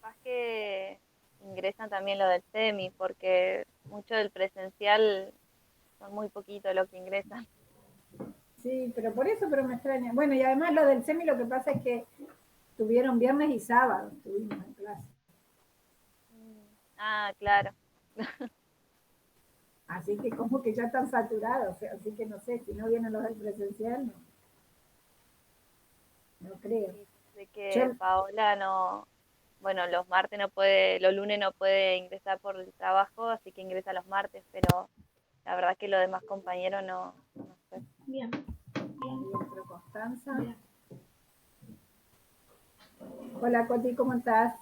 capaz que ingresan también lo del semi, porque mucho del presencial son muy poquito lo que ingresan. Sí, pero por eso, pero me extraña. Bueno, y además lo del semi lo que pasa es que tuvieron viernes y sábado, estuvimos en clase. Ah, claro. Así que como que ya están saturados, así que no sé, si no vienen los del presencial, no, no creo. Sí, sé que Yo, Paola no, bueno, los martes no puede, los lunes no puede ingresar por el trabajo, así que ingresa los martes, pero la verdad que los demás compañeros no sé. Bien, bien, ahí entró Constanza. bien. Hola Coti, ¿cómo estás?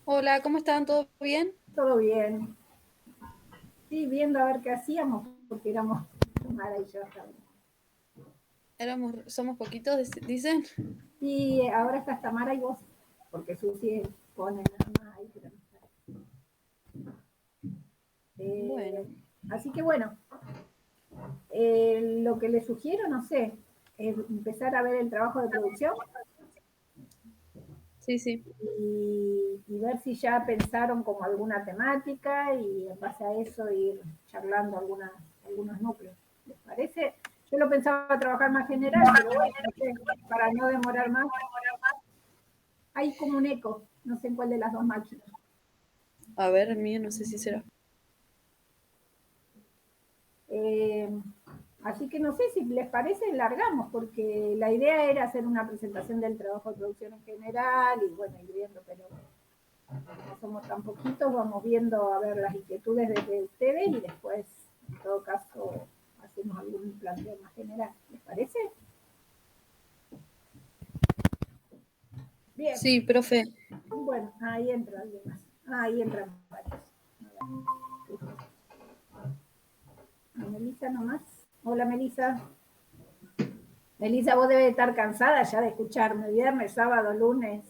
Hola, ¿cómo están? ¿Todo bien? ¿Todo bien? Sí, viendo a ver qué hacíamos, porque éramos Mara y yo también. Somos poquitos, dicen. Y ahora está Tamara y vos, porque Susi pone nada más ahí, pero no está. Bueno, Así que bueno, lo que les sugiero, no sé, es empezar a ver el trabajo de producción sí, sí. y ver si ya pensaron como alguna temática y en base a eso ir charlando algunos núcleos. ¿Les parece? Yo lo pensaba trabajar más general, pero bueno, no sé, para no demorar más. Hay como un eco, no sé en cuál de las dos máquinas. A ver, el mío no sé si será. Eh, Así que no sé si les parece, largamos, porque la idea era hacer una presentación del trabajo de producción en general y bueno, ir viendo, pero como somos tan poquitos, vamos viendo a ver las inquietudes desde ustedes y después, en todo caso, hacemos algún planteo más general. ¿Les parece? Bien. Sí, profe. Bueno, ahí entra alguien más. Ahí entran varios. A Melissa nomás. Hola, Melissa. Melissa, vos debes estar cansada ya de escucharme viernes, sábado, lunes.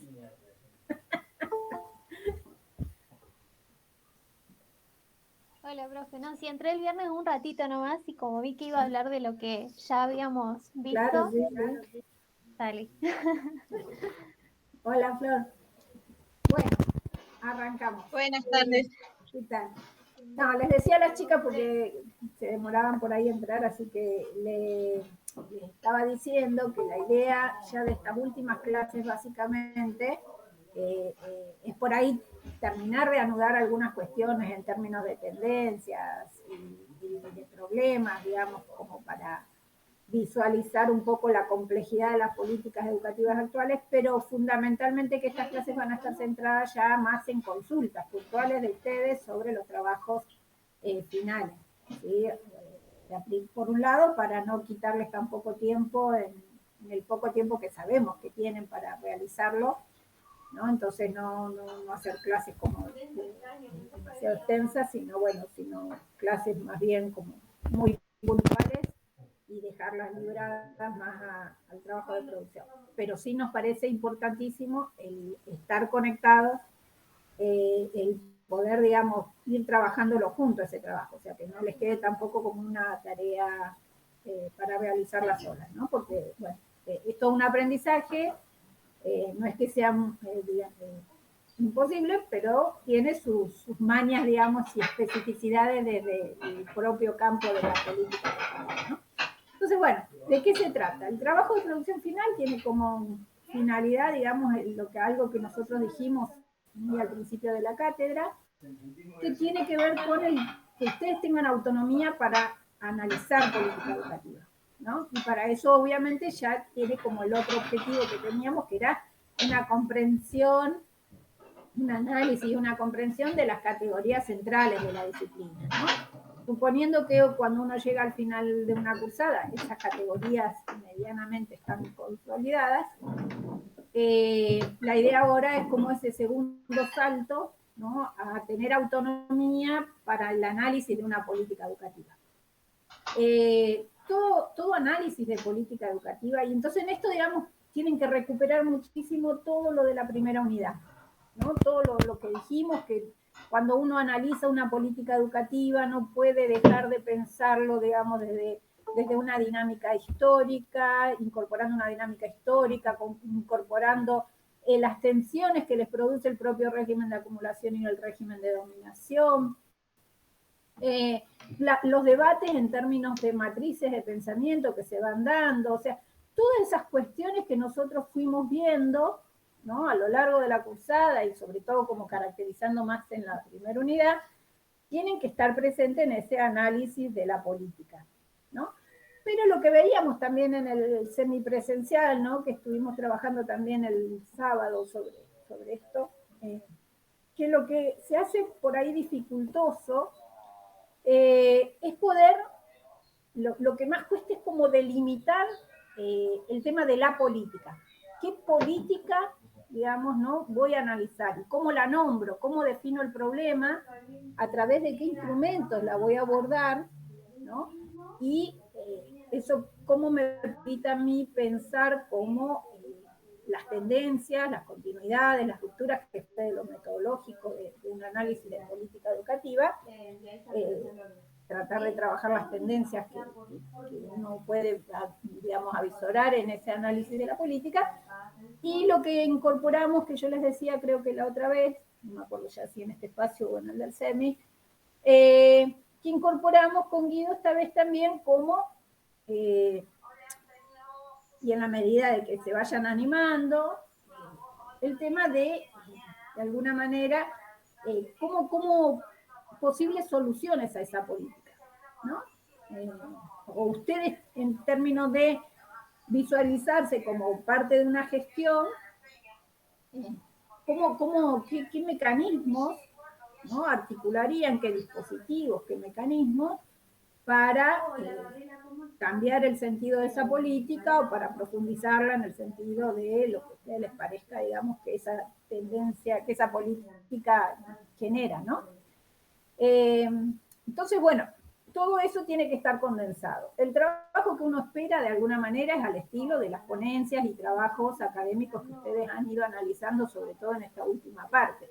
Hola, profe. No, sí, entré el viernes un ratito nomás y como vi que iba a hablar de lo que ya habíamos Claro, visto, sí, sí. salí. Hola, Flor. Bueno, arrancamos. Buenas tardes. ¿Qué tal? No, les decía a las chicas porque se demoraban por ahí a entrar, así que les estaba diciendo que la idea ya de estas últimas clases básicamente es por ahí terminar de anudar algunas cuestiones en términos de tendencias y de problemas, digamos, como para visualizar un poco la complejidad de las políticas educativas actuales, pero fundamentalmente que estas clases van a estar centradas ya más en consultas puntuales de ustedes sobre los trabajos finales. ¿Sí? Por un lado, para no quitarles tan poco tiempo en el poco tiempo que sabemos que tienen para realizarlo, ¿no? Entonces no hacer clases como demasiado extensas, sino clases más bien como muy puntuales y dejarlas libradas más al trabajo de producción. Pero sí nos parece importantísimo el estar conectados, el poder, digamos, ir trabajándolo junto a ese trabajo, o sea, que no les quede tampoco como una tarea para realizarla solas, ¿no? Porque, bueno, es todo un aprendizaje, no es que sea imposible, pero tiene sus mañas, digamos, y especificidades desde el propio campo de la política, ¿no? Entonces, bueno, ¿de qué se trata? El trabajo de producción final tiene como finalidad, digamos, algo que nosotros dijimos muy al principio de la cátedra, que tiene que ver con que ustedes tengan autonomía para analizar política educativa, ¿no? Y para eso, obviamente, ya tiene como el otro objetivo que teníamos, que era una comprensión, un análisis, una comprensión de las categorías centrales de la disciplina, ¿no? Suponiendo que cuando uno llega al final de una cursada, esas categorías medianamente están consolidadas, la idea ahora es como ese segundo salto, ¿no? A tener autonomía para el análisis de una política educativa. Todo análisis de política educativa, y entonces en esto, digamos, tienen que recuperar muchísimo todo lo de la primera unidad, ¿no? Todo lo que dijimos, que cuando uno analiza una política educativa no puede dejar de pensarlo, digamos, desde una dinámica histórica, incorporando una dinámica histórica, incorporando las tensiones que les produce el propio régimen de acumulación y el régimen de dominación, los debates en términos de matrices de pensamiento que se van dando, o sea, todas esas cuestiones que nosotros fuimos viendo, ¿no?, a lo largo de la cursada y sobre todo como caracterizando más en la primera unidad, tienen que estar presentes en ese análisis de la política, ¿no? Pero lo que veíamos también en el semipresencial, ¿no?, que estuvimos trabajando también el sábado sobre esto, que lo que se hace por ahí dificultoso es poder, lo que más cuesta es como delimitar el tema de la política. ¿Qué política, digamos, no voy a analizar? ¿Y cómo la nombro? ¿Cómo defino el problema? ¿A través de qué instrumentos la voy a abordar? ¿No? Y eso, ¿cómo me permite a mí pensar cómo las tendencias, las continuidades, las rupturas, que es de lo metodológico de un análisis de política educativa, tratar de trabajar las tendencias que uno puede, digamos, avisorar en ese análisis de la política, y lo que incorporamos, que yo les decía, creo que la otra vez, no me acuerdo ya si en este espacio o en el del SEMI, que incorporamos con Guido esta vez también como, y en la medida de que se vayan animando, el tema de alguna manera, cómo posibles soluciones a esa política, ¿no? O ustedes, en términos de visualizarse como parte de una gestión, qué mecanismos, ¿no?, articularían, qué dispositivos, qué mecanismos para cambiar el sentido de esa política o para profundizarla en el sentido de lo que a ustedes les parezca, digamos, que esa tendencia, que esa política genera, ¿no? Entonces, bueno, todo eso tiene que estar condensado. El trabajo que uno espera, de alguna manera, es al estilo de las ponencias y trabajos académicos que ustedes han ido analizando, sobre todo en esta última parte,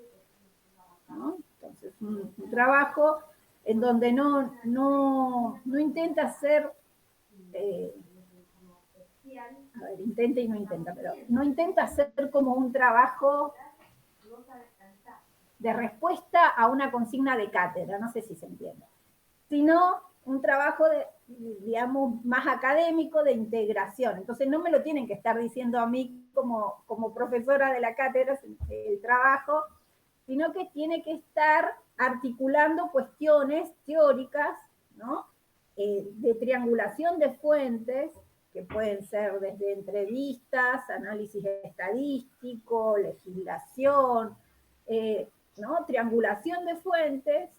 ¿no? Entonces, un trabajo en donde no intenta ser, a ver, intenta y no intenta, pero no intenta ser como un trabajo de respuesta a una consigna de cátedra, no sé si se entiende, sino un trabajo, digamos, más académico, de integración. Entonces no me lo tienen que estar diciendo a mí como profesora de la cátedra el trabajo, sino que tiene que estar articulando cuestiones teóricas, ¿no?, de triangulación de fuentes, que pueden ser desde entrevistas, análisis estadístico, legislación, ¿no?, triangulación de fuentes,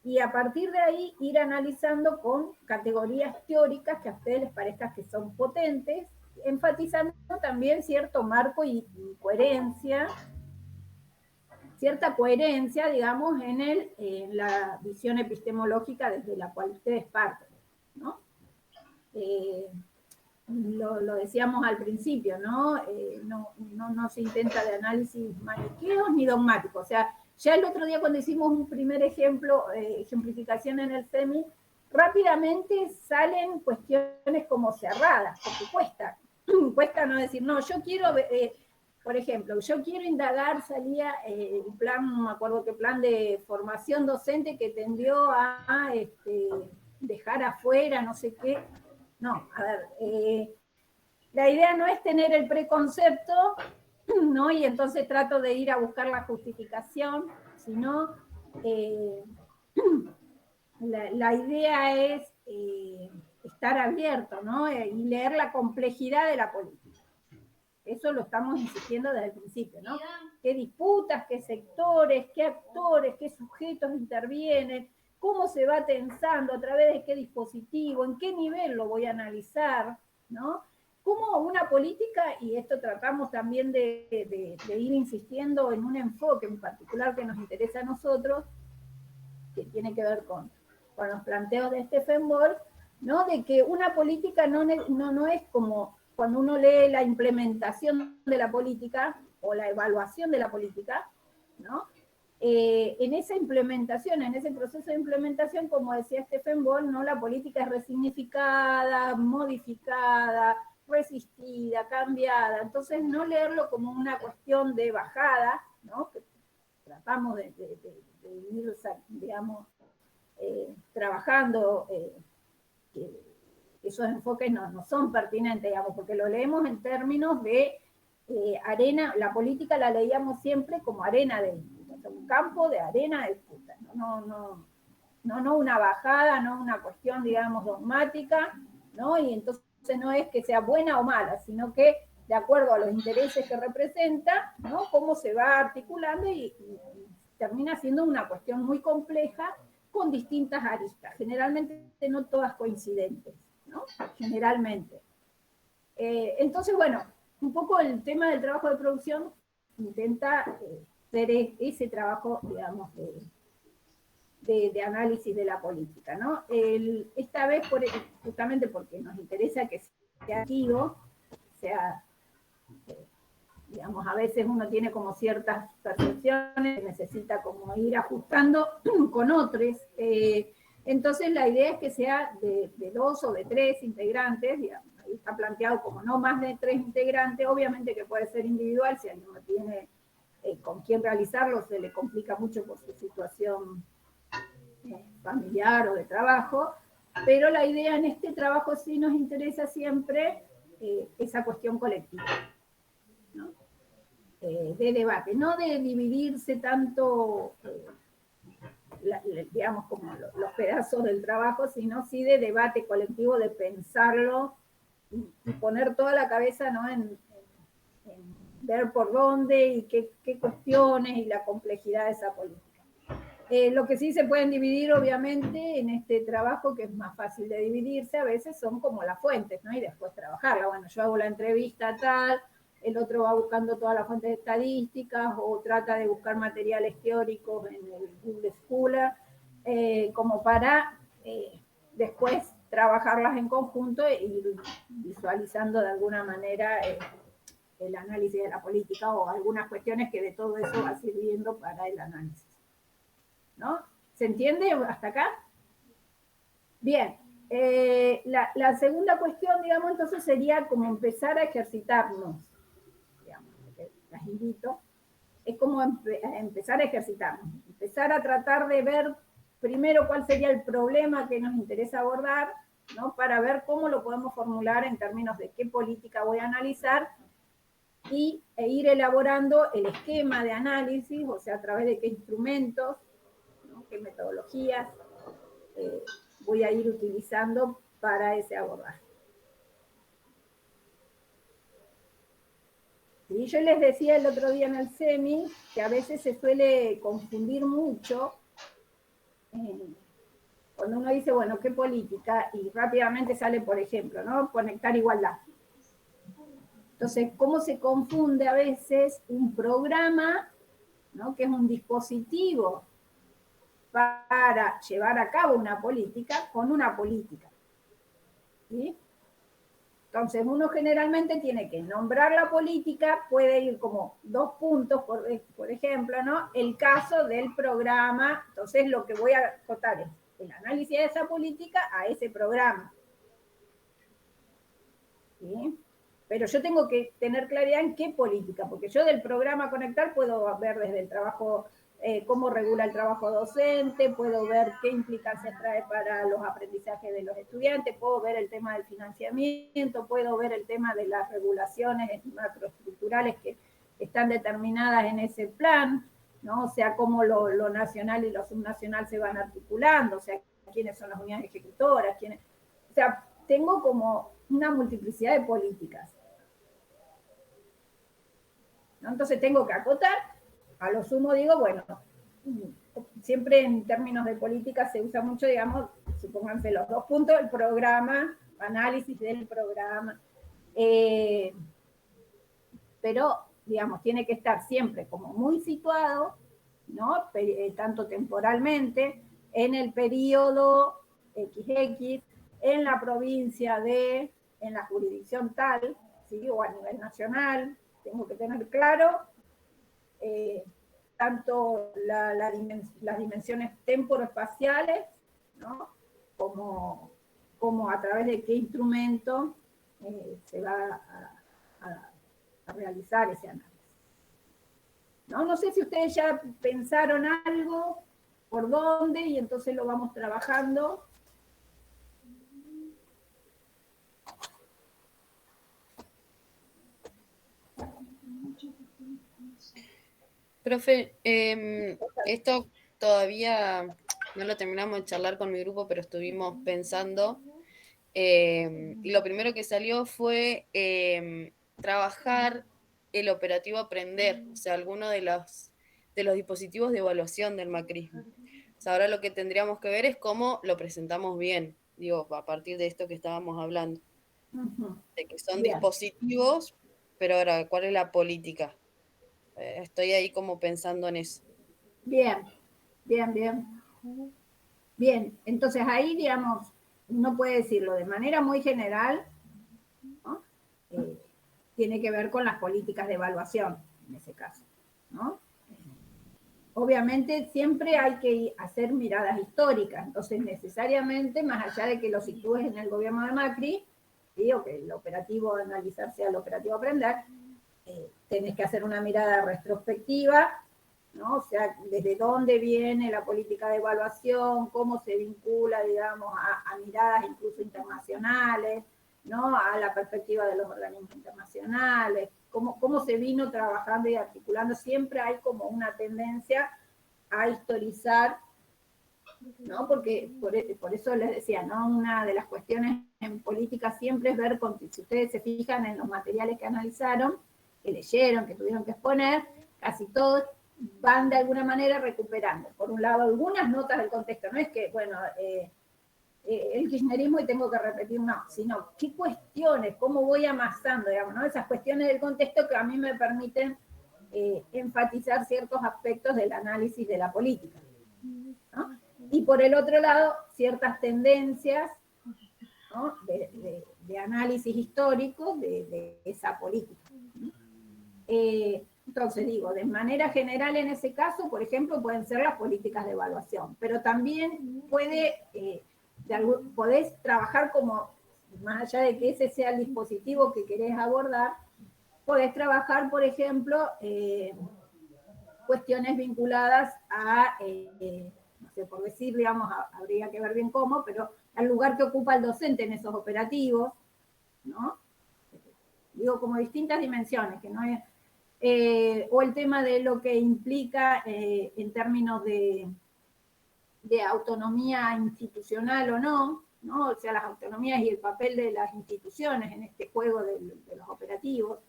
y a partir de ahí ir analizando con categorías teóricas que a ustedes les parezca que son potentes, enfatizando también cierto marco y coherencia, cierta coherencia, digamos, en la visión epistemológica desde la cual ustedes parten, ¿no? Lo decíamos al principio, ¿no? No se intenta de análisis maniqueos ni dogmáticos. O sea, ya el otro día cuando hicimos un primer ejemplo, ejemplificación en el SEMI, rápidamente salen cuestiones como cerradas, porque cuesta no decir, no, yo quiero, por ejemplo, yo quiero indagar, salía el plan, no me acuerdo qué plan de formación docente que tendió a dejar afuera, no sé qué. No, a ver, la idea no es tener el preconcepto, ¿no?, y entonces trato de ir a buscar la justificación, sino la idea es estar abierto, ¿no?, y leer la complejidad de la política. Eso lo estamos insistiendo desde el principio, ¿no? ¿Qué disputas, qué sectores, qué actores, qué sujetos intervienen? ¿Cómo se va tensando? ¿A través de qué dispositivo? ¿En qué nivel lo voy a analizar? ¿No? ¿Cómo una política, y esto tratamos también de ir insistiendo en un enfoque en particular que nos interesa a nosotros, que tiene que ver con los planteos de Stephen Wolf, ¿no?, de que una política no es como cuando uno lee la implementación de la política o la evaluación de la política, ¿no? En esa implementación, en ese proceso de implementación, como decía Stephen Wolf, ¿no?, la política es resignificada, modificada, resistida, cambiada. Entonces, no leerlo como una cuestión de bajada, ¿no? Que tratamos de ir, digamos, trabajando, que esos enfoques no son pertinentes, digamos, porque lo leemos en términos de arena, la política la leíamos siempre como arena de disputa, un campo de arena de disputa, no una bajada, no una cuestión, digamos, dogmática, ¿no? Y entonces no es que sea buena o mala, sino que de acuerdo a los intereses que representa, ¿no? Cómo se va articulando y termina siendo una cuestión muy compleja con distintas aristas, generalmente no todas coincidentes, ¿no? Generalmente. Entonces, bueno, un poco el tema del trabajo de producción intenta ser ese trabajo, digamos, de análisis de la política, ¿no? Esta vez, justamente porque nos interesa que sea activo, sea, digamos, a veces uno tiene como ciertas percepciones, necesita como ir ajustando con otros. Entonces la idea es que sea de 2 o de 3 integrantes, digamos, ahí está planteado como no más de 3 integrantes, obviamente que puede ser individual, si alguien no tiene con quién realizarlo, se le complica mucho por su situación familiar o de trabajo, pero la idea en este trabajo sí nos interesa siempre esa cuestión colectiva, ¿no? De debate, no de dividirse tanto, digamos, como los pedazos del trabajo, sino sí de debate colectivo, de pensarlo y poner toda la cabeza, ¿no? en ver por dónde y qué cuestiones y la complejidad de esa política. Lo que sí se pueden dividir, obviamente, en este trabajo, que es más fácil de dividirse, a veces son como las fuentes, ¿no? Y después trabajarla. Bueno, yo hago la entrevista tal, el otro va buscando todas las fuentes estadísticas o trata de buscar materiales teóricos en el Google Scholar, como para después trabajarlas en conjunto e ir visualizando de alguna manera el análisis de la política o algunas cuestiones que de todo eso va sirviendo para el análisis, ¿no? ¿Se entiende hasta acá? Bien. La segunda cuestión, digamos, entonces sería como empezar a ejercitarnos, digamos, las invito, es como empezar a ejercitarnos, empezar a tratar de ver primero cuál sería el problema que nos interesa abordar, ¿no? Para ver cómo lo podemos formular en términos de qué política voy a analizar e ir elaborando el esquema de análisis, o sea, a través de qué instrumentos, ¿no? Qué metodologías voy a ir utilizando para ese abordaje. ¿Sí? Yo les decía el otro día en el semi que a veces se suele confundir mucho cuando uno dice, bueno, ¿qué política? Y rápidamente sale, por ejemplo, ¿no? Conectar igualdad. Entonces, ¿cómo se confunde a veces un programa, ¿no? Que es un dispositivo para llevar a cabo una política con una política? ¿Sí? Entonces, uno generalmente tiene que nombrar la política, puede ir como 2 puntos, por ejemplo, ¿no? El caso del programa, entonces lo que voy a acotar es el análisis de esa política a ese programa. ¿Sí? Pero yo tengo que tener claridad en qué política, porque yo del programa Conectar puedo ver desde el trabajo, cómo regula el trabajo docente, puedo ver qué implicancias trae para los aprendizajes de los estudiantes, puedo ver el tema del financiamiento, puedo ver el tema de las regulaciones macroestructurales que están determinadas en ese plan, ¿no? O sea, cómo lo nacional y lo subnacional se van articulando, o sea, quiénes son las unidades ejecutoras, o sea, tengo como una multiplicidad de políticas, ¿no? Entonces tengo que acotar, a lo sumo digo, bueno, siempre en términos de política se usa mucho, digamos, supónganse los 2 puntos, el programa, análisis del programa, pero, digamos, tiene que estar siempre como muy situado, ¿no? Tanto temporalmente, en el periodo XX, en la provincia en la jurisdicción tal, ¿sí? O a nivel nacional, tengo que tener claro tanto las dimensiones temporoespaciales, ¿no? como a través de qué instrumento se va a realizar ese análisis. No sé si ustedes ya pensaron algo, por dónde, y entonces lo vamos trabajando. Profe, esto todavía no lo terminamos de charlar con mi grupo, pero estuvimos pensando. Y lo primero que salió fue trabajar el operativo Aprender, o sea, alguno de los dispositivos de evaluación del macrismo. O sea, ahora lo que tendríamos que ver es cómo lo presentamos bien, digo, a partir de esto que estábamos hablando, de que son Bien. dispositivos, pero ahora, ¿cuál es la política? Estoy ahí como pensando en eso. Bien, bien, bien. Bien, entonces ahí, digamos, uno puede decirlo de manera muy general, ¿no? Tiene que ver con las políticas de evaluación, en ese caso, ¿no? Obviamente siempre hay que hacer miradas históricas, entonces necesariamente, más allá de que lo sitúes en el gobierno de Macri, ¿sí? O que el operativo de analizar sea el operativo Aprender, tenés que hacer una mirada retrospectiva, ¿no? O sea, desde dónde viene la política de evaluación, cómo se vincula, digamos, a miradas incluso internacionales, ¿no? A la perspectiva de los organismos internacionales, cómo se vino trabajando y articulando. Siempre hay como una tendencia a historizar, ¿no? Porque por eso les decía, ¿no? Una de las cuestiones en política siempre es ver, si ustedes se fijan en los materiales que analizaron, que leyeron, que tuvieron que exponer, casi todos van de alguna manera recuperando. Por un lado, algunas notas del contexto, no es que, bueno, el kirchnerismo y tengo que repetir, no, sino qué cuestiones, cómo voy amasando, digamos, ¿no? Esas cuestiones del contexto que a mí me permiten enfatizar ciertos aspectos del análisis de la política, ¿no? Y por el otro lado, ciertas tendencias, ¿no? de análisis histórico de esa política. Entonces digo, de manera general en ese caso, por ejemplo, pueden ser las políticas de evaluación, pero también podés trabajar como, más allá de que ese sea el dispositivo que querés abordar, podés trabajar, por ejemplo, cuestiones vinculadas a, no sé, por decir, digamos, habría que ver bien cómo, pero al lugar que ocupa el docente en esos operativos, ¿no? Digo, como distintas dimensiones, que no es... o el tema de lo que implica en términos de autonomía institucional o no, ¿no? O sea, las autonomías y el papel de las instituciones en este juego de los operativos,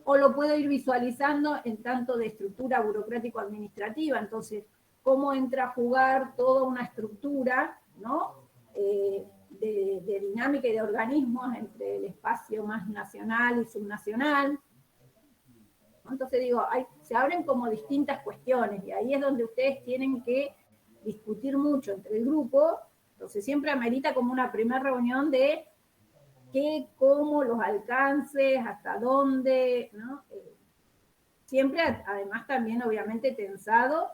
o lo puedo ir visualizando en tanto de estructura burocrático-administrativa, entonces, cómo entra a jugar toda una estructura, ¿no? De dinámica y de organismos entre el espacio más nacional y subnacional. Entonces digo, se abren como distintas cuestiones y ahí es donde ustedes tienen que discutir mucho entre el grupo, entonces siempre amerita como una primera reunión de qué, cómo, los alcances, hasta dónde, ¿no? Siempre además también obviamente tensado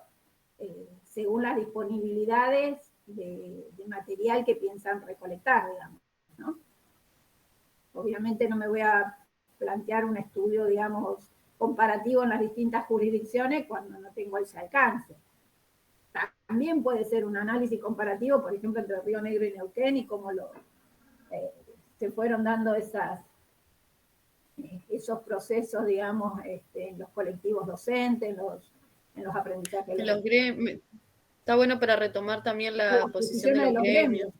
según las disponibilidades de material que piensan recolectar, digamos, ¿no? Obviamente no me voy a plantear un estudio, digamos, comparativo en las distintas jurisdicciones cuando no tengo ese alcance. También puede ser un análisis comparativo, por ejemplo, entre Río Negro y Neuquén y cómo se fueron dando esos procesos, digamos, en los colectivos docentes, en los aprendizajes. Está bueno para retomar también la posición de los gremios,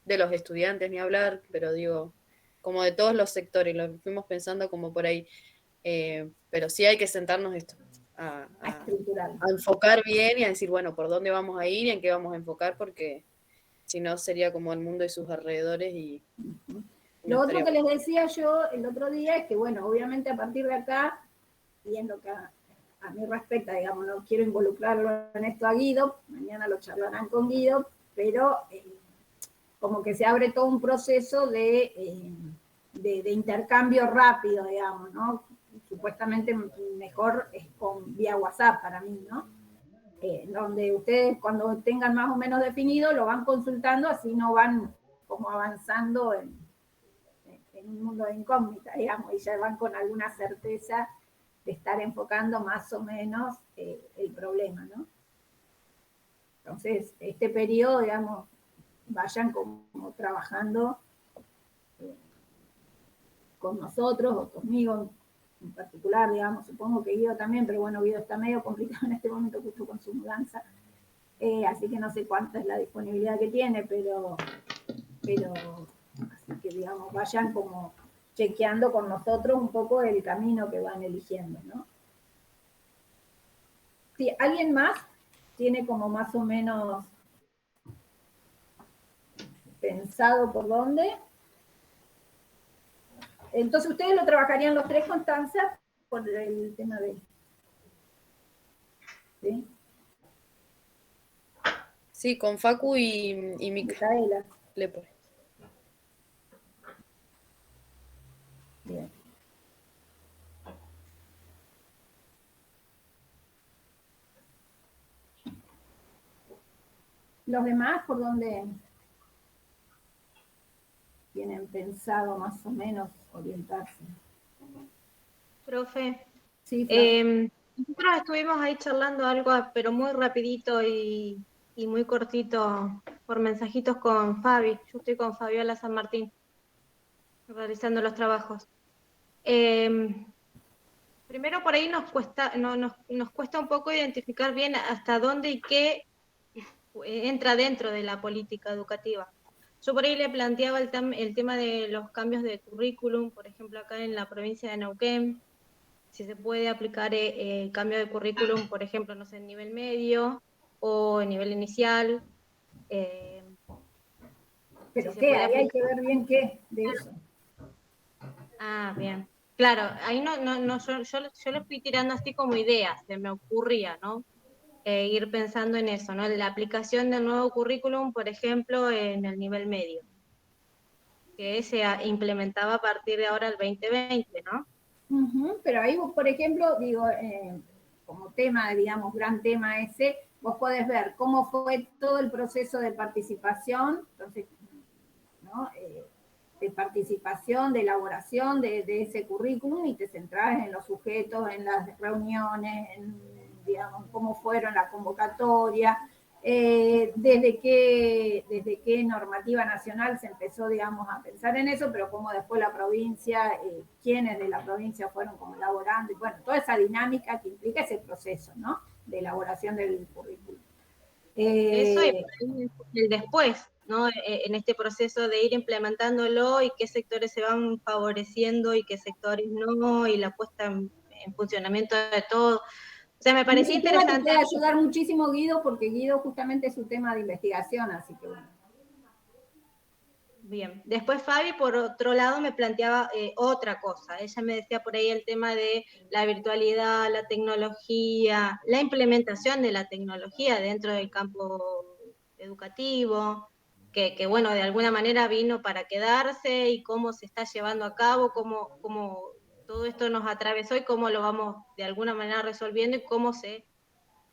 de los estudiantes, ni hablar, pero digo, como de todos los sectores, lo fuimos pensando como por ahí. Pero sí hay que sentarnos esto, a enfocar bien y a decir, bueno, por dónde vamos a ir y en qué vamos a enfocar, porque si no sería como el mundo y sus alrededores. Lo otro que les decía yo el otro día es que, bueno, obviamente a partir de acá, y en lo que a mí respecta, digamos, no quiero involucrarlo en esto a Guido, mañana lo charlarán con Guido, pero como que se abre todo un proceso de intercambio rápido, digamos, ¿no? Supuestamente mejor es vía WhatsApp para mí, ¿no? Donde ustedes cuando tengan más o menos definido lo van consultando, así no van como avanzando en en un mundo de incógnita, digamos, y ya van con alguna certeza de estar enfocando más o menos el problema, ¿no? Entonces, este periodo, digamos, vayan como trabajando con nosotros o conmigo en particular, digamos, supongo que Guido también, pero bueno, Guido está medio complicado en este momento justo con su mudanza, así que no sé cuánta es la disponibilidad que tiene, pero así que digamos, vayan como chequeando con nosotros un poco el camino que van eligiendo, ¿no? Sí, ¿alguien más tiene como más o menos pensado por dónde? Entonces, ¿ustedes lo trabajarían los tres, Constanza, por el tema de... ¿Sí? Sí, con Facu y Micaela. Lepore. Bien. ¿Los demás por dónde tienen pensado más o menos orientarse? Profe, Sí, Fran. nosotros estuvimos ahí charlando algo, pero muy rapidito y muy cortito por mensajitos con Fabi. Yo estoy con Fabiola San Martín, realizando los trabajos. Primero por ahí nos cuesta un poco identificar bien hasta dónde y qué entra dentro de la política educativa. Yo por ahí le planteaba el tema de los cambios de currículum, por ejemplo, acá en la provincia de Neuquén, si se puede aplicar cambio de currículum, por ejemplo, no sé, en nivel medio o en nivel inicial. ¿Pero Si se qué? puede Ahí hay aplicar. que ver bien qué de eso. Ah, bien. Claro, ahí yo lo fui tirando así como ideas, se me ocurría, ¿no? Ir pensando en eso, ¿no? La aplicación del nuevo currículum, por ejemplo, en el nivel medio, que se implementaba a partir de ahora el 2020, ¿no? Pero ahí, por ejemplo, digo, como tema, digamos, gran tema ese, vos podés ver cómo fue todo el proceso de participación, entonces, ¿no? De participación, de elaboración de ese currículum y te centrás en los sujetos, en las reuniones, en, digamos, cómo fueron la convocatoria, desde qué normativa nacional se empezó, digamos, a pensar en eso, pero cómo después la provincia, quiénes de la provincia fueron como elaborando, y bueno, toda esa dinámica que implica ese proceso, ¿no? De elaboración del currículum. Eso y el después, ¿no? En este proceso de ir implementándolo y qué sectores se van favoreciendo y qué sectores no, y la puesta en funcionamiento de todo. O sea, me parecía Ese tema te interesante. puede ayudar muchísimo Guido, porque Guido justamente es su tema de investigación, así que bueno. Bien, después Fabi por otro lado me planteaba otra cosa, ella me decía por ahí el tema de la virtualidad, la tecnología, la implementación de la tecnología dentro del campo educativo, que bueno, de alguna manera vino para quedarse y cómo se está llevando a cabo, cómo todo esto nos atravesó y cómo lo vamos de alguna manera resolviendo y cómo se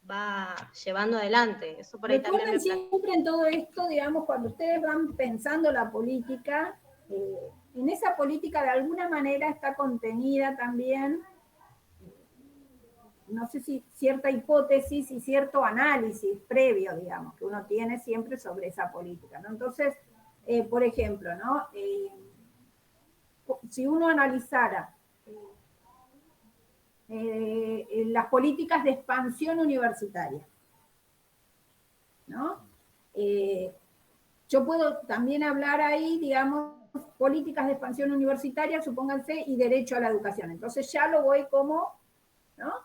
va llevando adelante. Eso por ahí también Recuerden me plantea. siempre en todo esto, digamos, cuando ustedes van pensando la política, en esa política de alguna manera está contenida también, no sé si cierta hipótesis y cierto análisis previo, digamos, que uno tiene siempre sobre esa política, ¿no? Entonces, por ejemplo, ¿no? Si uno analizara las políticas de expansión universitaria, ¿no? Yo puedo también hablar ahí, digamos, políticas de expansión universitaria, supónganse, y derecho a la educación. Entonces ya lo voy como, ¿no?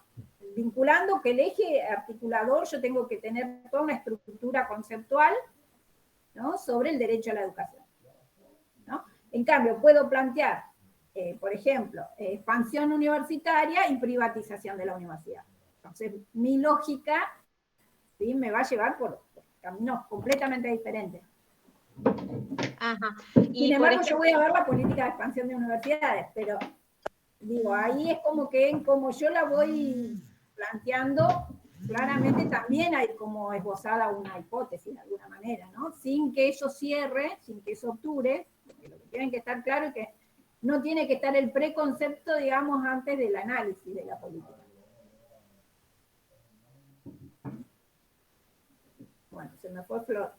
Vinculando que el eje articulador, yo tengo que tener toda una estructura conceptual, ¿no? Sobre el derecho a la educación, ¿no? En cambio, puedo plantear, por ejemplo, expansión universitaria y privatización de la universidad. Entonces, mi lógica, ¿sí? Me va a llevar por caminos completamente diferentes. Ajá. Sin Y por embargo, yo ejemplo, voy a ver la política de expansión de universidades, pero digo, ahí es como que como yo la voy planteando, claramente también hay como esbozada una hipótesis de alguna manera, ¿no? Sin que eso cierre, sin que eso obture, porque lo que tienen que estar claro es que no tiene que estar el preconcepto, digamos, antes del análisis de la política. Bueno, se me fue Flor.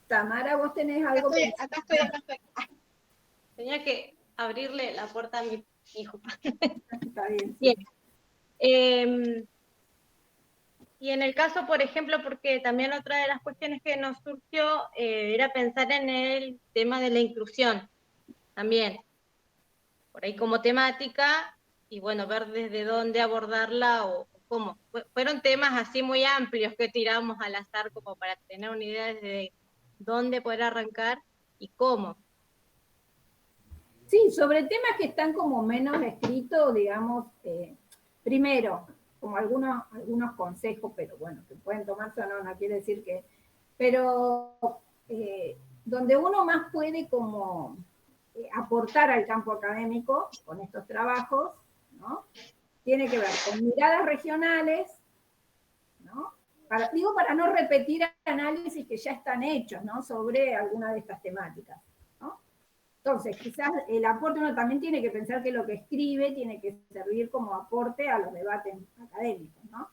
Tamara, vos tenés algo que... Acá estoy. Tenía que abrirle la puerta a mi hijo. Está bien. Bien. Y en el caso, por ejemplo, porque también otra de las cuestiones que nos surgió era pensar en el tema de la inclusión también, por ahí como temática, y bueno, ver desde dónde abordarla o cómo. Fueron temas así muy amplios que tiramos al azar como para tener una idea de dónde poder arrancar y cómo. Sí, sobre temas que están como menos escritos, digamos, primero, como algunos consejos, pero bueno, que pueden tomarse o no, no quiere decir que... Pero donde uno más puede como aportar al campo académico con estos trabajos, ¿no? Tiene que ver con miradas regionales, ¿no? Para no repetir análisis que ya están hechos, ¿no? Sobre alguna de estas temáticas, ¿no? Entonces, quizás el aporte uno también tiene que pensar que lo que escribe tiene que servir como aporte a los debates académicos, ¿no?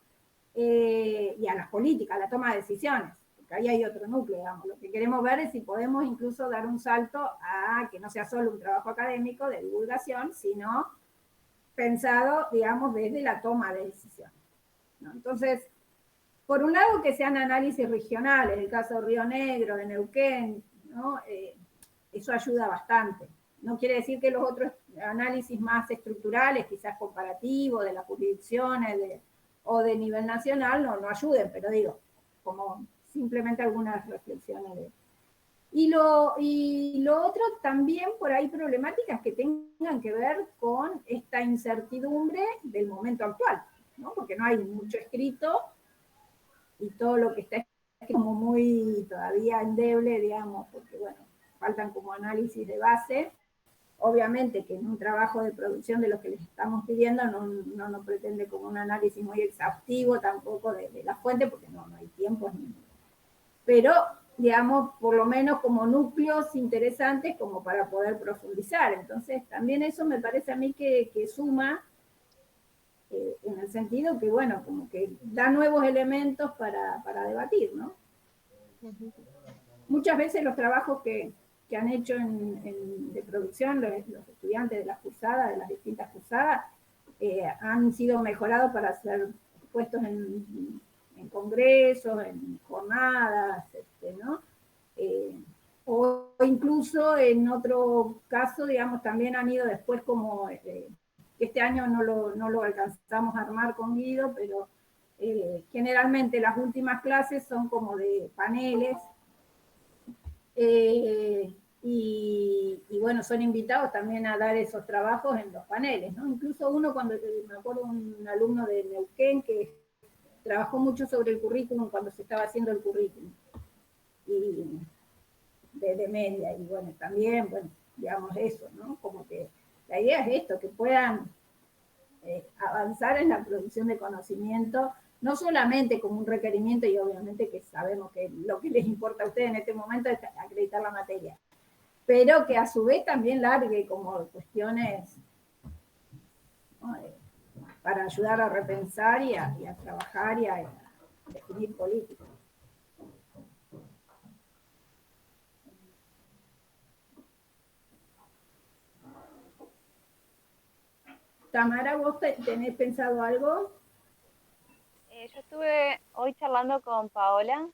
Y a las políticas, a la toma de decisiones, porque ahí hay otro núcleo, digamos. Lo que queremos ver es si podemos incluso dar un salto a que no sea solo un trabajo académico de divulgación, sino pensado, digamos, desde la toma de decisiones, ¿no? Entonces, por un lado que sean análisis regionales, el caso de Río Negro, de Neuquén, ¿no? Eso ayuda bastante. No quiere decir que los otros análisis más estructurales, quizás comparativos, de las jurisdicciones o de nivel nacional, no ayuden, pero digo, como simplemente algunas reflexiones de... Y lo otro también por ahí problemáticas que tengan que ver con esta incertidumbre del momento actual, ¿no? Porque no hay mucho escrito y todo lo que está es como muy todavía endeble, digamos, porque bueno, faltan como análisis de base. Obviamente que en un trabajo de producción de lo que les estamos pidiendo no pretende como un análisis muy exhaustivo tampoco de la fuente, porque no hay tiempo ni... Pero, digamos, por lo menos como núcleos interesantes como para poder profundizar. Entonces, también eso me parece a mí que suma en el sentido que, bueno, como que da nuevos elementos para debatir, ¿no? Muchas veces los trabajos que han hecho de producción los estudiantes de las cursadas, de las distintas cursadas, han sido mejorados para ser puestos en congresos, en jornadas, ¿no? O incluso en otro caso, digamos, también han ido después como... este año no lo alcanzamos a armar con Guido, pero generalmente las últimas clases son como de paneles, y bueno, son invitados también a dar esos trabajos en los paneles, ¿no? Incluso uno, cuando me acuerdo un alumno de Neuquén que trabajó mucho sobre el currículum cuando se estaba haciendo el currículum y de media, y bueno, también, bueno, digamos eso, ¿no? Como que la idea es esto, que puedan avanzar en la producción de conocimiento, no solamente como un requerimiento, y obviamente que sabemos que lo que les importa a ustedes en este momento es acreditar la materia, pero que a su vez también largue como cuestiones, ¿no? Para ayudar a repensar y a trabajar y a definir políticas. Tamara, ¿vos tenés pensado algo? Yo estuve hoy charlando con Paola,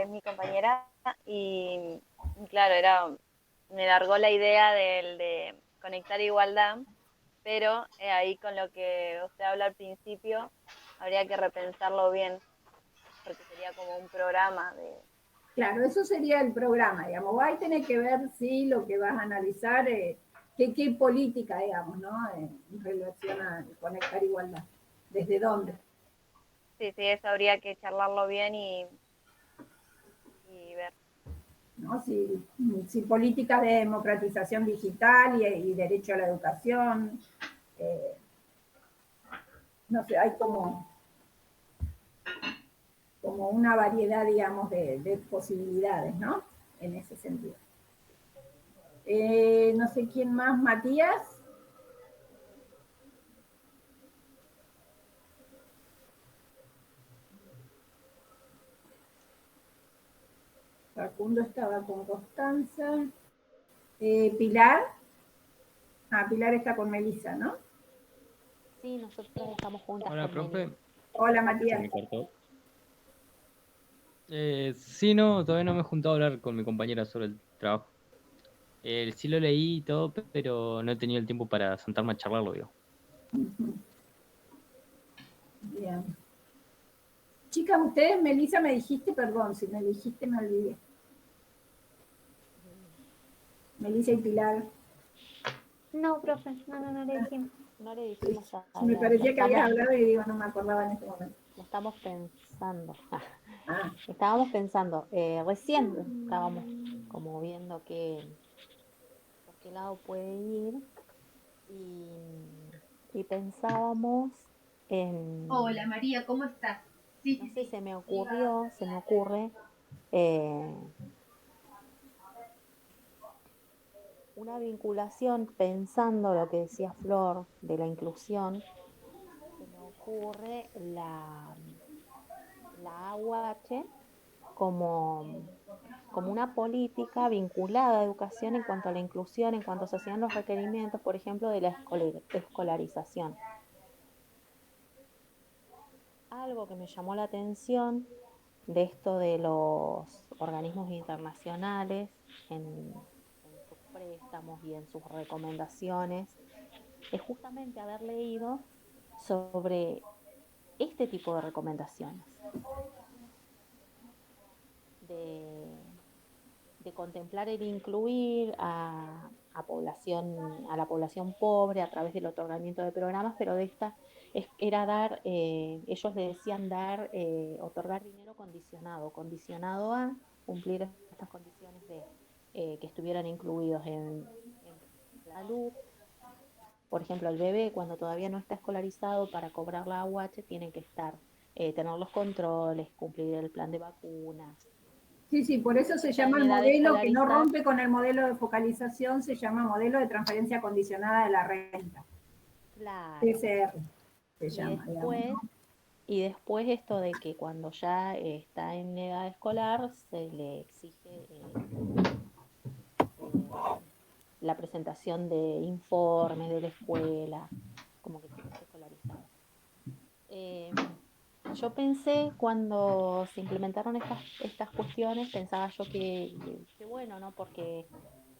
mi compañera, y claro, me largó la idea de conectar igualdad, pero ahí con lo que usted habla al principio, habría que repensarlo bien, porque sería como un programa de... Claro, eso sería el programa, digamos. Ahí tenés que ver si lo que vas a analizar, qué política, digamos, ¿no? En relación a conectar igualdad. ¿Desde dónde? Sí, eso habría que charlarlo bien y ver. ¿No? Si políticas de democratización digital y derecho a la educación, no sé, hay como... como una variedad, digamos, de posibilidades, ¿no? En ese sentido. No sé quién más, Matías. Facundo estaba con Constanza. Pilar. Pilar está con Melissa, ¿no? Sí, nosotros estamos juntas Hola, con Meli. profe. Hola, Se Matías. me cortó. Sí, no, todavía no me he juntado a hablar con mi compañera sobre el trabajo. Sí lo leí y todo, pero no he tenido el tiempo para sentarme a charlarlo, digo. Bien. Chicas, ustedes, Melissa, me dijiste, perdón, si me dijiste me olvidé. Melissa y Pilar. No, profe, no le dijimos. No le dijimos Me todavía. parecía que habías hablado y digo, no me acordaba en este momento. Lo estamos pensando. Ah, Estábamos pensando, recién estábamos como viendo por qué lado puede ir y pensábamos en, Hola María, ¿cómo estás? Sí, no sí, sé, sí. se me ocurre eh, una vinculación pensando lo que decía Flor de la inclusión, se me ocurre la AUH como una política vinculada a educación en cuanto a la inclusión, en cuanto se hacían los requerimientos, por ejemplo, de la escolarización. Algo que me llamó la atención de esto de los organismos internacionales en sus préstamos y en sus recomendaciones, es justamente haber leído sobre este tipo de recomendaciones, de, de contemplar el incluir a la población pobre a través del otorgamiento de programas, pero de esta era dar, ellos le decían dar, otorgar dinero condicionado a cumplir estas condiciones de que estuvieran incluidos en salud. Por ejemplo, el bebé cuando todavía no está escolarizado para cobrar la AUH tiene que estar, tener los controles, cumplir el plan de vacunas. sí, sí, por eso se Está llama en el edad de modelo que no escolarizar. rompe con el modelo de focalización, se llama modelo de transferencia condicionada de la renta. Claro. TCR se Y llama, digamos, después, ¿no? y después esto de que cuando ya está en edad escolar se le exige la presentación de informes de la escuela, como que esté escolarizado. Eh, yo pensé cuando se implementaron estas cuestiones, pensaba yo que bueno, ¿no? Porque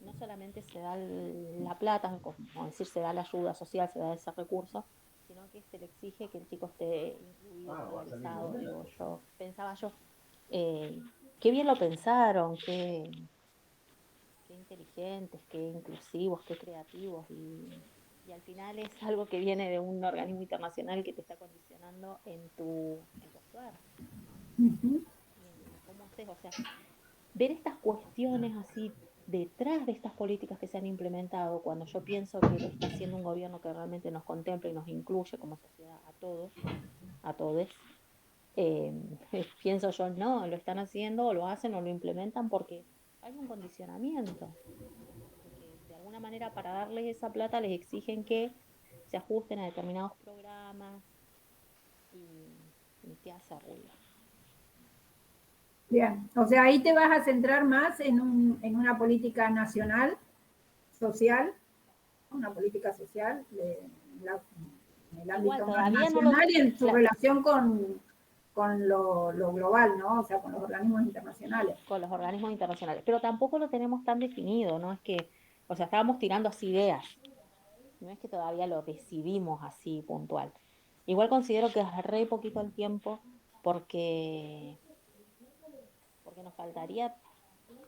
no solamente se da la plata, como decir, se da la ayuda social, se da ese recurso, sino que se le exige que el chico esté incluido, escolarizado, digo yo. Pensaba yo, eh, qué bien lo pensaron, qué inteligentes, qué inclusivos, qué creativos y al final es algo que viene de un organismo internacional que te está condicionando en tu actuar Ujú. y en cómo haces, o sea, ver estas cuestiones así detrás de estas políticas que se han implementado, cuando yo pienso que lo está haciendo un gobierno que realmente nos contempla y nos incluye como sociedad a todos, eh, pienso yo, no, lo están haciendo o lo hacen o lo implementan porque hay un condicionamiento, porque de alguna manera para darles esa plata les exigen que se ajusten a determinados programas y te hace ruido. Bien, o sea, ahí te vas a centrar más en una política nacional, social, una política social en el Igual ámbito más todavía no lo, nacional y en su claro, relación con lo global, ¿no? O sea, con los organismos internacionales. con los organismos internacionales, pero tampoco lo tenemos tan definido, no es que, o sea, estábamos tirando así ideas, no es que todavía lo decidimos así puntual. Igual considero que es re poquito el tiempo porque, porque nos faltaría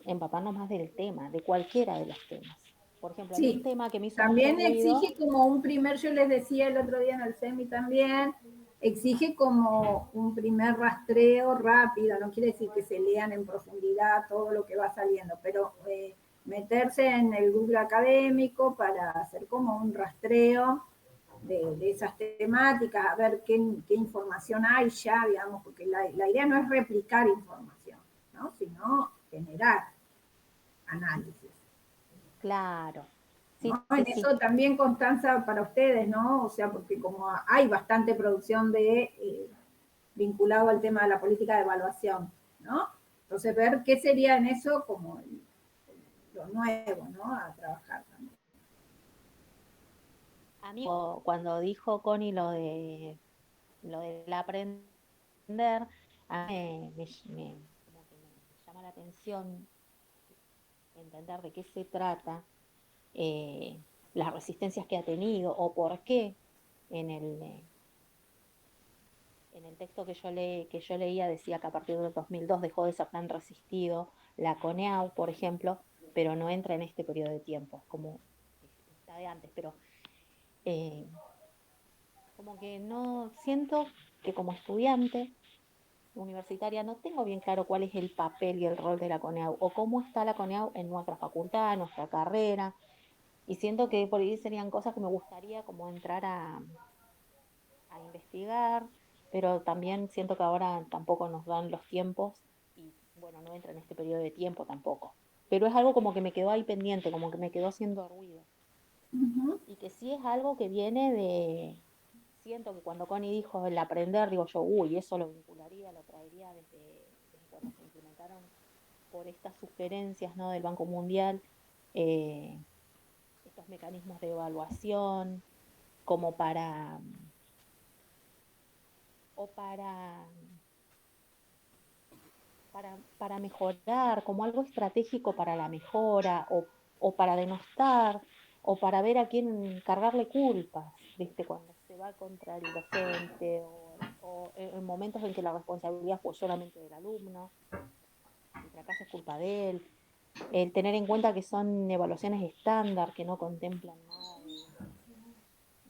empaparnos más del tema, de cualquiera de los temas. Por ejemplo, a mí un Sí, tema que me hizo mucho también ruido, exige como un primer, yo les decía el otro día en el SEMI también, exige como un primer rastreo rápido, no quiere decir que se lean en profundidad todo lo que va saliendo, pero meterse en el Google académico para hacer como un rastreo de esas temáticas, a ver qué información hay ya, digamos, porque la idea no es replicar información, ¿no? Sino generar análisis. Claro. Sí, ¿No? sí, En sí. eso también, Constanza, para ustedes, ¿no? O sea, porque como hay bastante producción vinculado al tema de la política de evaluación, ¿no? Entonces, ver qué sería en eso como lo nuevo, ¿no? A trabajar también. A mí, cuando dijo Connie lo del aprender, a mí como que me llama la atención entender de qué se trata, eh, las resistencias que ha tenido o por qué en el texto que yo leía decía que a partir del 2002 dejó de ser tan resistido la CONEAU, por ejemplo, pero no entra en este periodo de tiempo, como está de antes, pero eh, como que no siento que como estudiante universitaria no tengo bien claro cuál es el papel y el rol de la CONEAU o cómo está la CONEAU en nuestra facultad, en nuestra carrera, y siento que por ahí serían cosas que me gustaría como entrar a investigar, pero también siento que ahora tampoco nos dan los tiempos y bueno, no entra en este periodo de tiempo tampoco. Pero es algo como que me quedó ahí pendiente, como que me quedó haciendo ruido. Uh-huh. Y que sí es algo que viene siento que cuando Connie dijo el aprender, digo yo, uy, eso lo vincularía, lo traería desde cuando se implementaron por estas sugerencias, ¿no? Del Banco Mundial, eh, estos mecanismos de evaluación, como o para mejorar, como algo estratégico para la mejora, o para denostar, o para ver a quién cargarle culpas, ¿viste? Cuando se va contra el docente, o en momentos en que la responsabilidad fue solamente del alumno, el fracaso es culpa de él, el tener en cuenta que son evaluaciones estándar, que no contemplan nada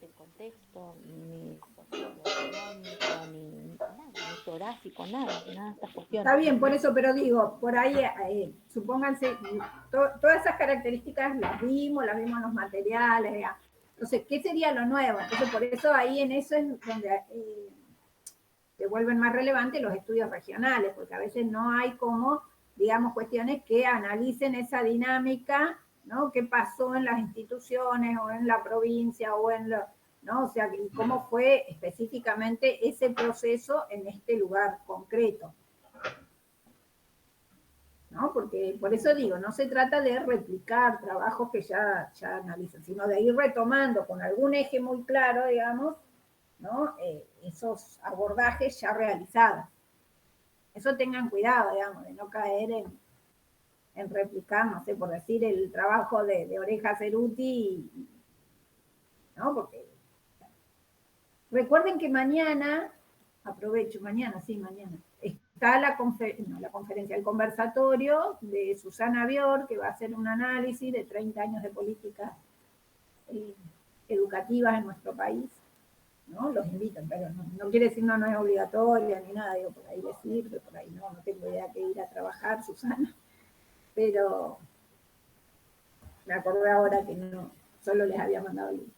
del contexto, ni socioeconómico, ni nada, ni geográfico, nada de estas cuestiones. Está bien, por eso, pero digo, por ahí, supónganse, todas esas características las vimos en los materiales, ya. Entonces, ¿qué sería lo nuevo? Entonces, por eso ahí en eso es donde se vuelven más relevantes los estudios regionales, porque a veces no hay como, digamos, cuestiones que analicen esa dinámica, ¿no? ¿Qué pasó en las instituciones o en la provincia o en lo, ¿no? O sea, y cómo fue específicamente ese proceso en este lugar concreto. ¿No? Porque por eso digo, no se trata de replicar trabajos que ya analizan, sino de ir retomando con algún eje muy claro, digamos, ¿no? Esos abordajes ya realizados. Eso tengan cuidado, digamos, de no caer en replicar, no sé, por decir el trabajo de Oreja Ceruti, ¿no? Porque recuerden que mañana, aprovecho, mañana, está la conferencia, el conversatorio de Susana Bior, que va a hacer un análisis de 30 años de políticas educativas en nuestro país, ¿no? Los invitan, pero no quiere decir no es obligatoria ni nada, digo, por ahí les sirve, por ahí no tengo idea que ir a trabajar, Susana, pero me acordé ahora que no, solo les había mandado el link.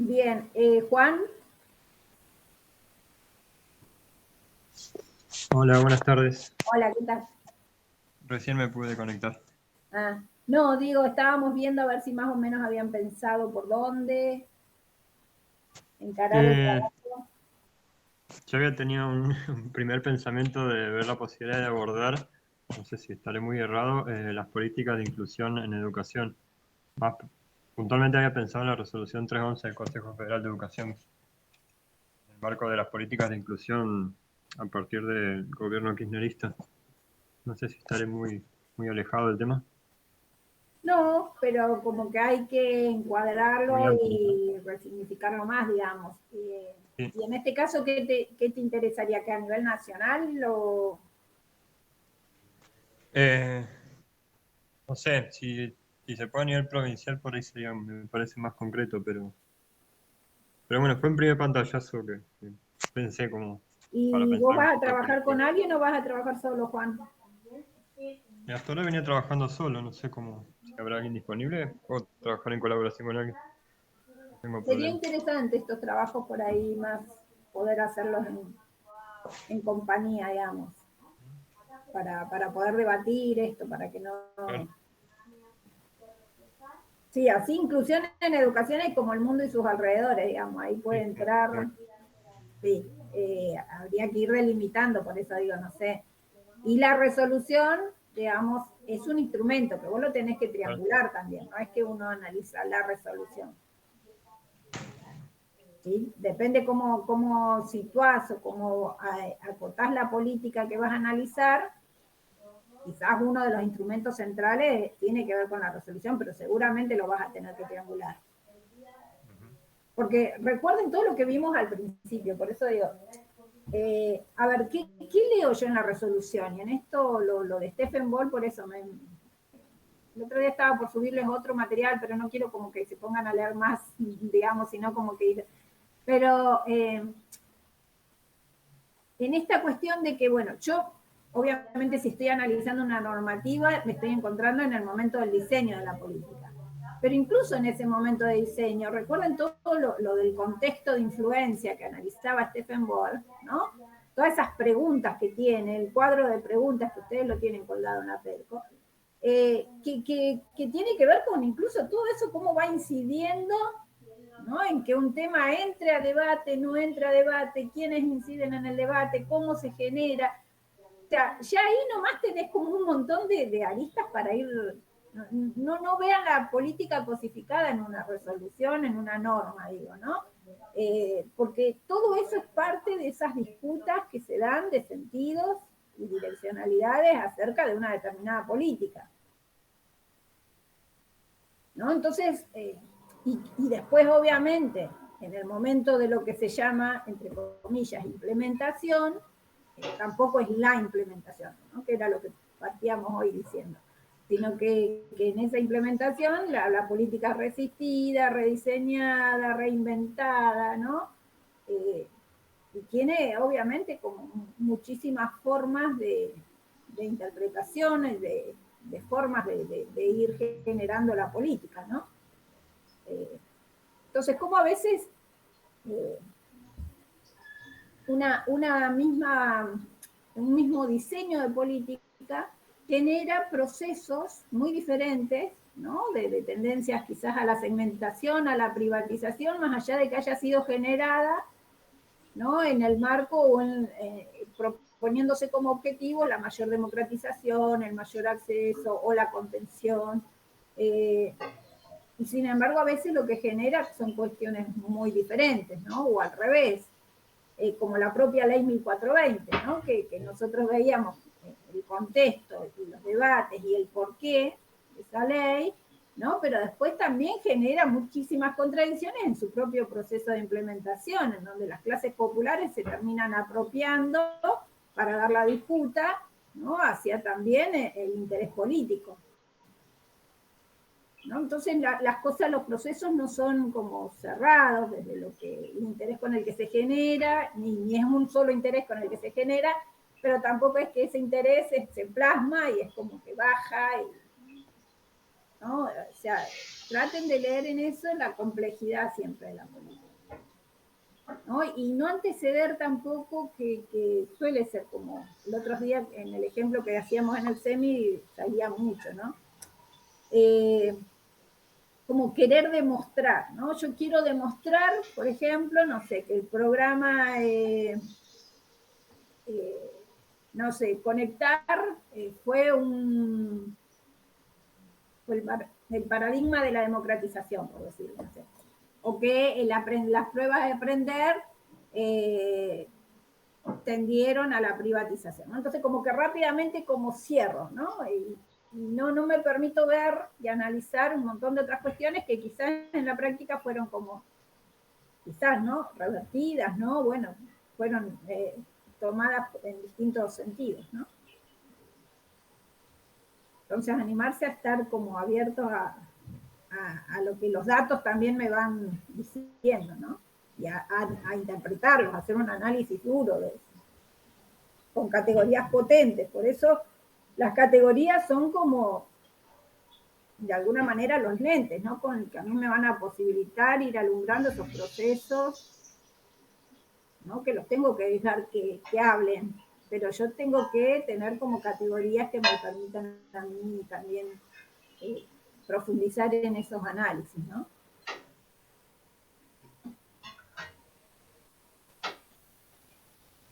Bien, Juan. Hola, buenas tardes. Hola, ¿qué tal? Recién me pude conectar. Ah, no, digo, estábamos viendo a ver si más o menos habían pensado por dónde encarar el trabajo. Yo había tenido un primer pensamiento de ver la posibilidad de abordar, no sé si estaré muy errado, las políticas de inclusión en educación. Más puntualmente había pensado en la resolución 311 del Consejo Federal de Educación, en el marco de las políticas de inclusión a partir del gobierno kirchnerista. No sé si estaré muy alejado del tema. No, pero como que hay que encuadrarlo y resignificarlo más, digamos. Sí. Y en este caso, ¿qué te interesaría? ¿Que a nivel nacional o...? No sé, si se puede a nivel provincial por ahí sería, me parece más concreto, pero bueno, fue un primer pantallazo que pensé como para ¿Y pensar vos un vas a poco de trabajar con política. alguien o vas a trabajar solo, Juan? Y hasta ahora venía trabajando solo, no sé cómo, ¿Habrá alguien disponible? ¿O trabajar en colaboración con alguien? Tengo Sería problema. interesante estos trabajos por ahí más, poder hacerlos en compañía, digamos, para poder debatir esto, para que no... Claro. Sí, así inclusión en educación es como el mundo y sus alrededores, digamos, ahí puede entrar, sí, habría que ir delimitando, por eso digo, no sé. Y la resolución, digamos, es un instrumento que vos lo tenés que triangular también, no es que uno analiza la resolución. ¿Sí? Depende cómo situás o cómo acotás la política que vas a analizar. Quizás uno de los instrumentos centrales tiene que ver con la resolución, pero seguramente lo vas a tener que triangular. Porque recuerden todo lo que vimos al principio, por eso digo, a ver, ¿qué leo yo en la resolución? Y en esto lo de Stephen Ball, por eso el otro día estaba por subirles otro material, pero no quiero como que se pongan a leer más, digamos, sino como que... Pero en esta cuestión de que, bueno, yo obviamente si estoy analizando una normativa, me estoy encontrando en el momento del diseño de la política. Pero incluso en ese momento de diseño, recuerden todo lo del contexto de influencia que analizaba Stephen Ball, ¿no? Todas esas preguntas que tiene, el cuadro de preguntas que ustedes lo tienen colgado en la PERCO, que tiene que ver con incluso todo eso, cómo va incidiendo, ¿no? En que un tema entre a debate, no entre a debate, quiénes inciden en el debate, cómo se genera. O sea, ya ahí nomás tenés como un montón de aristas para ir... No vean la política cosificada en una resolución, en una norma, digo, ¿no? Porque todo eso es parte de esas disputas que se dan de sentidos y direccionalidades acerca de una determinada política, ¿no? Entonces, y después obviamente, en el momento de lo que se llama, entre comillas, implementación, tampoco es la implementación, ¿no? Que era lo que partíamos hoy diciendo, sino que en esa implementación la política resistida, rediseñada, reinventada, ¿no? Y tiene obviamente como muchísimas formas de interpretaciones, de formas de ir generando la política, ¿no? Entonces, como a veces un mismo diseño de política genera procesos muy diferentes, ¿no? De tendencias quizás a la segmentación, a la privatización, más allá de que haya sido generada, ¿no? En el marco o proponiéndose como objetivo la mayor democratización, el mayor acceso o la contención. Y sin embargo, a veces lo que genera son cuestiones muy diferentes, ¿no? O al revés, como la propia ley 1420, ¿no? Que nosotros veíamos el contexto y los debates y el porqué de esa ley, ¿no? Pero después también genera muchísimas contradicciones en su propio proceso de implementación, en donde las clases populares se terminan apropiando para dar la disputa, ¿no? Hacia también el interés político, ¿no? Entonces las cosas, los procesos no son como cerrados desde el interés con el que se genera, ni es un solo interés con el que se genera, pero tampoco es que ese interés se plasma y es como que baja, ¿no? O sea, traten de leer en eso la complejidad siempre de la política, ¿no? Y no anteceder tampoco, que suele ser como el otro día en el ejemplo que hacíamos en el semi, salía mucho, ¿no? Como querer demostrar, ¿no? Yo quiero demostrar, por ejemplo, no sé, que el programa, no sé, Conectar fue el paradigma de la democratización, por decirlo así. O que las pruebas de aprender tendieron a la privatización, ¿no? Entonces, como que rápidamente como cierro, ¿no? Y no me permito ver y analizar un montón de otras cuestiones que quizás en la práctica fueron como, quizás, ¿no? Revertidas, ¿no? Bueno, fueron tomadas en distintos sentidos, ¿no? Entonces, animarse a estar como abiertos a lo que los datos también me van diciendo, ¿no? Y a interpretarlos, a hacer un análisis duro de eso, con categorías potentes. Por eso las categorías son como de alguna manera los lentes, ¿no? Con que a mí me van a posibilitar ir alumbrando esos procesos, ¿no? Que los tengo que dejar que hablen, pero yo tengo que tener como categorías que me permitan a mí también profundizar en esos análisis, ¿no?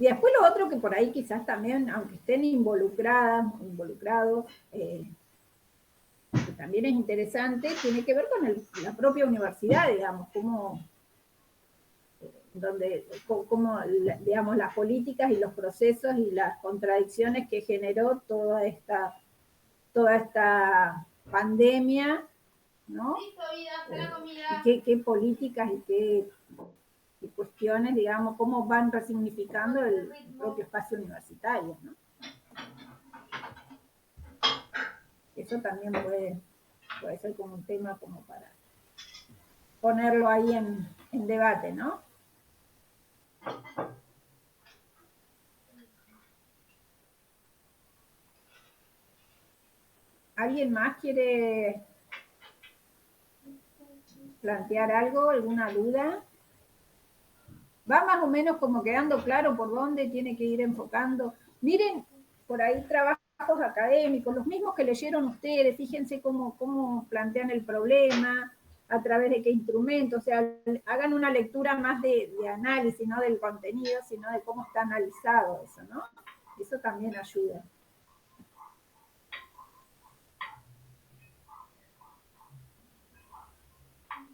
Y después lo otro que por ahí quizás también, aunque estén involucrados, que también es interesante, tiene que ver con la propia universidad, digamos, cómo, digamos, las políticas y los procesos y las contradicciones que generó toda esta pandemia, ¿no? ¿Qué políticas y qué cuestiones, digamos, cómo van resignificando el propio espacio universitario, ¿no? Eso también puede ser como un tema como para ponerlo ahí en debate, ¿no? ¿Alguien más quiere plantear algo, alguna duda? Va más o menos como quedando claro por dónde tiene que ir enfocando. Miren, por ahí trabajos académicos, los mismos que leyeron ustedes, fíjense cómo plantean el problema, a través de qué instrumento, o sea, hagan una lectura más de análisis, no del contenido, sino de cómo está analizado eso, ¿no? Eso también ayuda.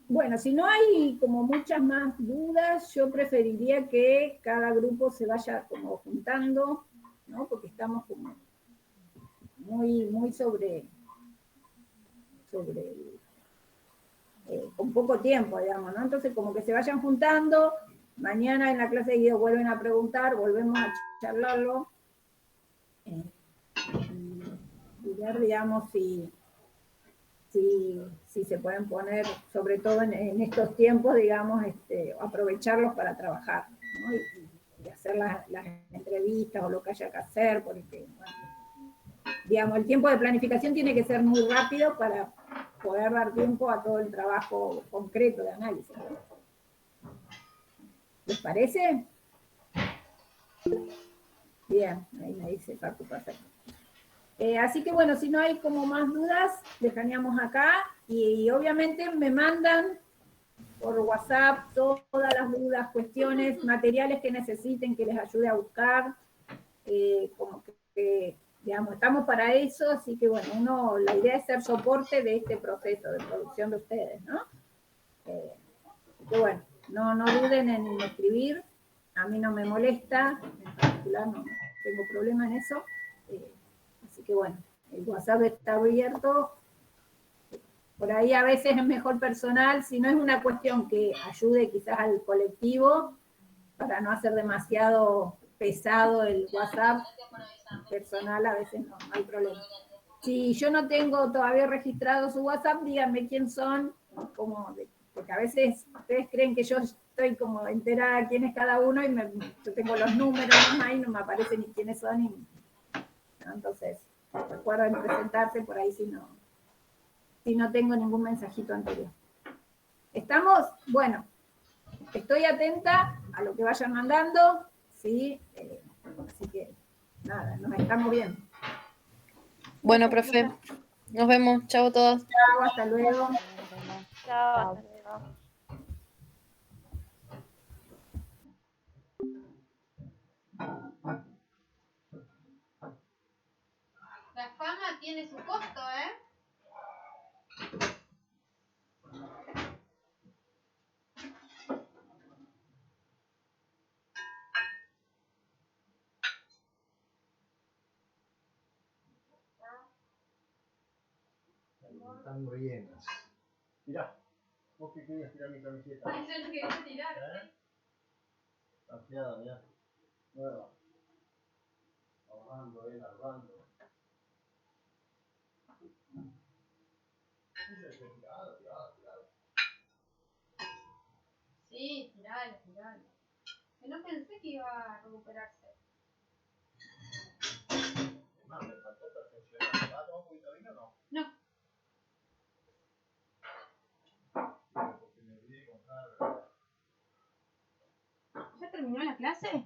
Bueno, si no hay como muchas más dudas, yo preferiría que cada grupo se vaya como juntando, ¿no? Porque estamos como muy con poco tiempo, digamos, ¿no? Entonces como que se vayan juntando, mañana en la clase de guido vuelven a preguntar, volvemos a charlarlo, y ver, digamos, si se pueden poner, sobre todo en estos tiempos, digamos, aprovecharlos para trabajar, ¿no? Y hacer las entrevistas o lo que haya que hacer, porque, bueno, digamos, el tiempo de planificación tiene que ser muy rápido para poder dar tiempo a todo el trabajo concreto de análisis. ¿Les parece? Bien, ahí me dice Facu, perfecto. Así que bueno, si no hay como más dudas, dejaríamos acá y obviamente me mandan por WhatsApp todas las dudas, cuestiones, materiales que necesiten que les ayude a buscar, como que, digamos, estamos para eso, así que bueno, la idea es ser soporte de este proceso de producción de ustedes, ¿no? Que bueno, no duden en escribir, a mí no me molesta, en particular no tengo problema en eso, así que bueno, el WhatsApp está abierto, por ahí a veces es mejor personal, si no es una cuestión que ayude quizás al colectivo, para no hacer demasiado pesado el WhatsApp personal, a veces no hay problema. Si yo no tengo todavía registrado su WhatsApp, díganme quién son, porque a veces ustedes creen que yo estoy como enterada de quién es cada uno y yo tengo los números nomás y no me aparece ni quiénes son. ¿No? Entonces, recuerden presentarse por ahí si no tengo ningún mensajito anterior. ¿Estamos? Bueno, estoy atenta a lo que vayan mandando, ¿sí? Así que, nada, nos estamos viendo. Bueno, profe, nos vemos. Chao a todos. Chao, hasta luego. Chao, hasta luego. La fama tiene su costo, ¿eh? Están rellenas. Mirá, vos que querías tirar mi camiseta. Eso es lo que quería tirar. Está fiada, mirá. Nueva. Ahorrando, largando. Sí, tiralo. Que no pensé que iba a recuperarse. Además, me faltó perfeccionar. ¿Va a tomar un poquito de vino o no? No. terminó la clase?